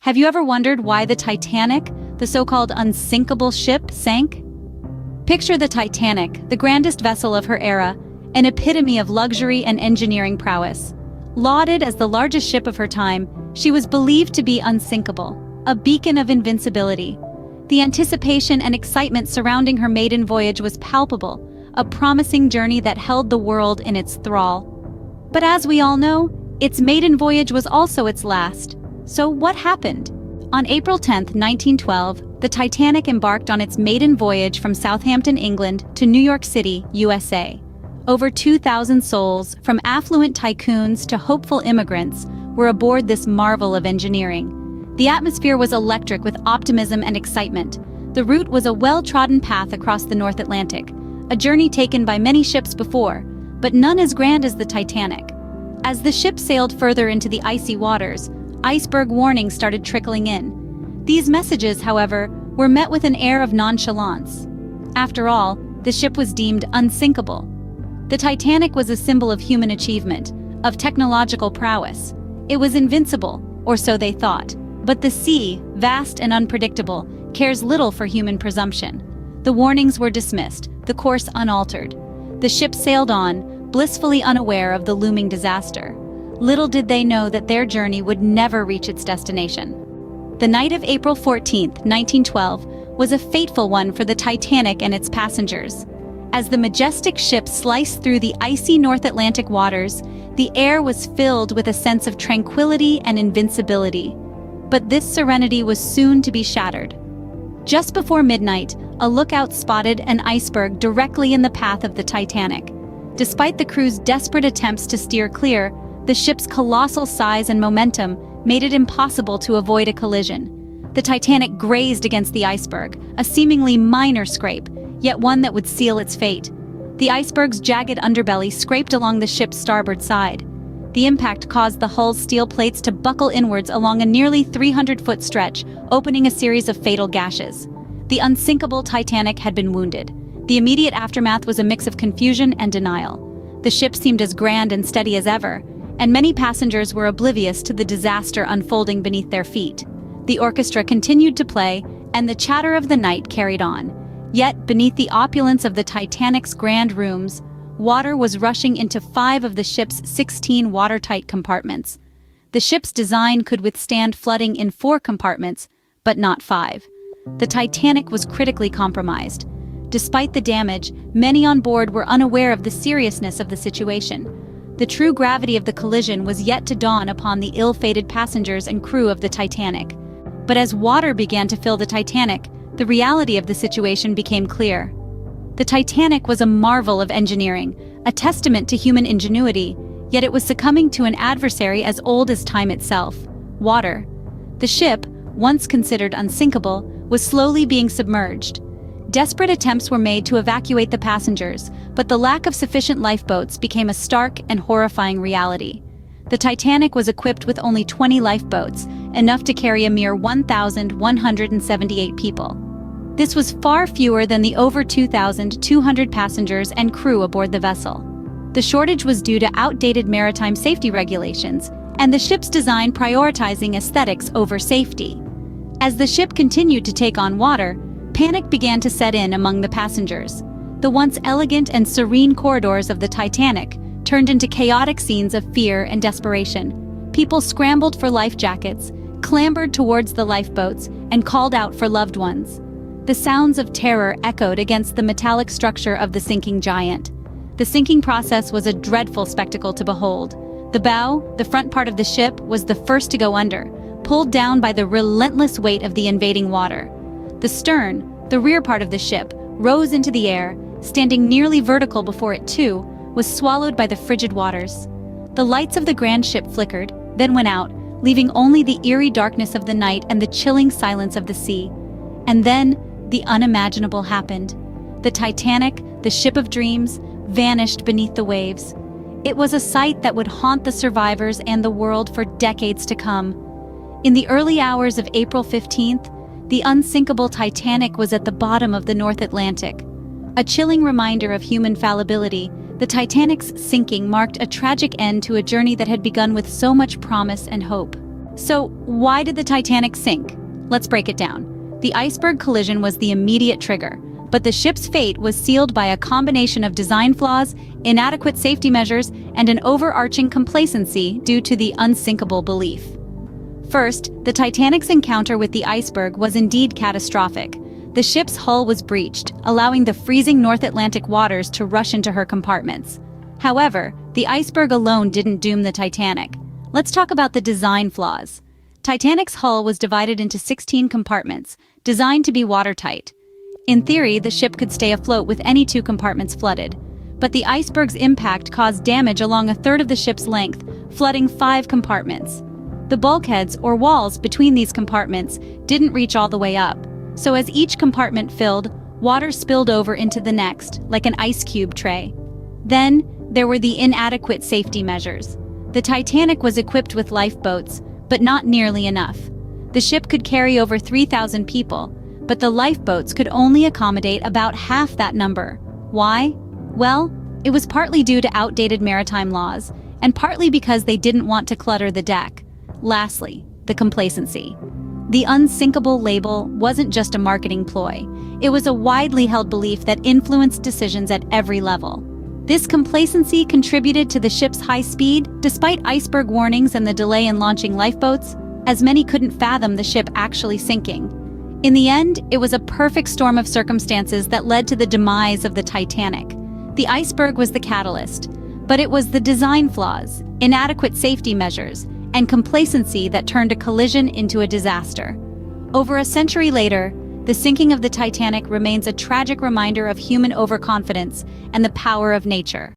Have you ever wondered why the Titanic, the so-called unsinkable ship, sank? Picture the Titanic, the grandest vessel of her era, an epitome of luxury and engineering prowess. Lauded as the largest ship of her time, she was believed to be unsinkable, a beacon of invincibility. The anticipation and excitement surrounding her maiden voyage was palpable, a promising journey that held the world in its thrall. But as we all know, its maiden voyage was also its last. So what happened? On April 10, 1912, the Titanic embarked on its maiden voyage from Southampton, England to New York City, USA. Over 2,000 souls, from affluent tycoons to hopeful immigrants, were aboard this marvel of engineering. The atmosphere was electric with optimism and excitement. The route was a well-trodden path across the North Atlantic, a journey taken by many ships before, but none as grand as the Titanic. As the ship sailed further into the icy waters, iceberg warnings started trickling in. These messages, however, were met with an air of nonchalance. After all, the ship was deemed unsinkable. The Titanic was a symbol of human achievement, of technological prowess. It was invincible, or so they thought. But the sea, vast and unpredictable, cares little for human presumption. The warnings were dismissed, the course unaltered. The ship sailed on, blissfully unaware of the looming disaster. Little did they know that their journey would never reach its destination. The night of April 14, 1912, was a fateful one for the Titanic and its passengers. As the majestic ship sliced through the icy North Atlantic waters, the air was filled with a sense of tranquility and invincibility. But this serenity was soon to be shattered. Just before midnight, a lookout spotted an iceberg directly in the path of the Titanic. Despite the crew's desperate attempts to steer clear, the ship's colossal size and momentum made it impossible to avoid a collision. The Titanic grazed against the iceberg, a seemingly minor scrape, yet one that would seal its fate. The iceberg's jagged underbelly scraped along the ship's starboard side. The impact caused the hull's steel plates to buckle inwards along a nearly 300-foot stretch, opening a series of fatal gashes. The unsinkable Titanic had been wounded. The immediate aftermath was a mix of confusion and denial. The ship seemed as grand and steady as ever, and many passengers were oblivious to the disaster unfolding beneath their feet. The orchestra continued to play, and the chatter of the night carried on. Yet, beneath the opulence of the Titanic's grand rooms, water was rushing into 5 of the ship's 16 watertight compartments. The ship's design could withstand flooding in 4 compartments, but not 5. The Titanic was critically compromised. Despite the damage, many on board were unaware of the seriousness of the situation. The true gravity of the collision was yet to dawn upon the ill-fated passengers and crew of the Titanic. But as water began to fill the Titanic, the reality of the situation became clear. The Titanic was a marvel of engineering, a testament to human ingenuity, yet it was succumbing to an adversary as old as time itself: water. The ship, once considered unsinkable, was slowly being submerged. Desperate attempts were made to evacuate the passengers, but the lack of sufficient lifeboats became a stark and horrifying reality. The Titanic was equipped with only 20 lifeboats, enough to carry a mere 1,178 people. This was far fewer than the over 2,200 passengers and crew aboard the vessel. The shortage was due to outdated maritime safety regulations, and the ship's design prioritizing aesthetics over safety. As the ship continued to take on water, panic began to set in among the passengers. The once elegant and serene corridors of the Titanic turned into chaotic scenes of fear and desperation. People scrambled for life jackets, clambered towards the lifeboats, and called out for loved ones. The sounds of terror echoed against the metallic structure of the sinking giant. The sinking process was a dreadful spectacle to behold. The bow, the front part of the ship, was the first to go under, pulled down by the relentless weight of the invading water. The stern, the rear part of the ship, rose into the air, standing nearly vertical before it too, was swallowed by the frigid waters. The lights of the grand ship flickered, then went out, leaving only the eerie darkness of the night and the chilling silence of the sea. And then, the unimaginable happened. The Titanic, the ship of dreams, vanished beneath the waves. It was a sight that would haunt the survivors and the world for decades to come. In the early hours of April 15th, the unsinkable Titanic was at the bottom of the North Atlantic. A chilling reminder of human fallibility, the Titanic's sinking marked a tragic end to a journey that had begun with so much promise and hope. So, why did the Titanic sink? Let's break it down. The iceberg collision was the immediate trigger, but the ship's fate was sealed by a combination of design flaws, inadequate safety measures, and an overarching complacency due to the unsinkable belief. First, the Titanic's encounter with the iceberg was indeed catastrophic. The ship's hull was breached, allowing the freezing North Atlantic waters to rush into her compartments. However, the iceberg alone didn't doom the Titanic. Let's talk about the design flaws. Titanic's hull was divided into 16 compartments, designed to be watertight. In theory, the ship could stay afloat with any 2 compartments flooded. But the iceberg's impact caused damage along a third of the ship's length, flooding 5 compartments. The bulkheads, or walls, between these compartments didn't reach all the way up. So as each compartment filled, water spilled over into the next, like an ice cube tray. Then, there were the inadequate safety measures. The Titanic was equipped with lifeboats, but not nearly enough. The ship could carry over 3,000 people, but the lifeboats could only accommodate about half that number. Why? Well, it was partly due to outdated maritime laws, and partly because they didn't want to clutter the deck. Lastly, the complacency. The unsinkable label wasn't just a marketing ploy. It was a widely held belief that influenced decisions at every level. This complacency contributed to the ship's high speed, despite iceberg warnings and the delay in launching lifeboats, as many couldn't fathom the ship actually sinking. In the end, it was a perfect storm of circumstances that led to the demise of the Titanic. The iceberg was the catalyst, but it was the design flaws, inadequate safety measures, and complacency that turned a collision into a disaster. Over a century later, the sinking of the Titanic remains a tragic reminder of human overconfidence and the power of nature.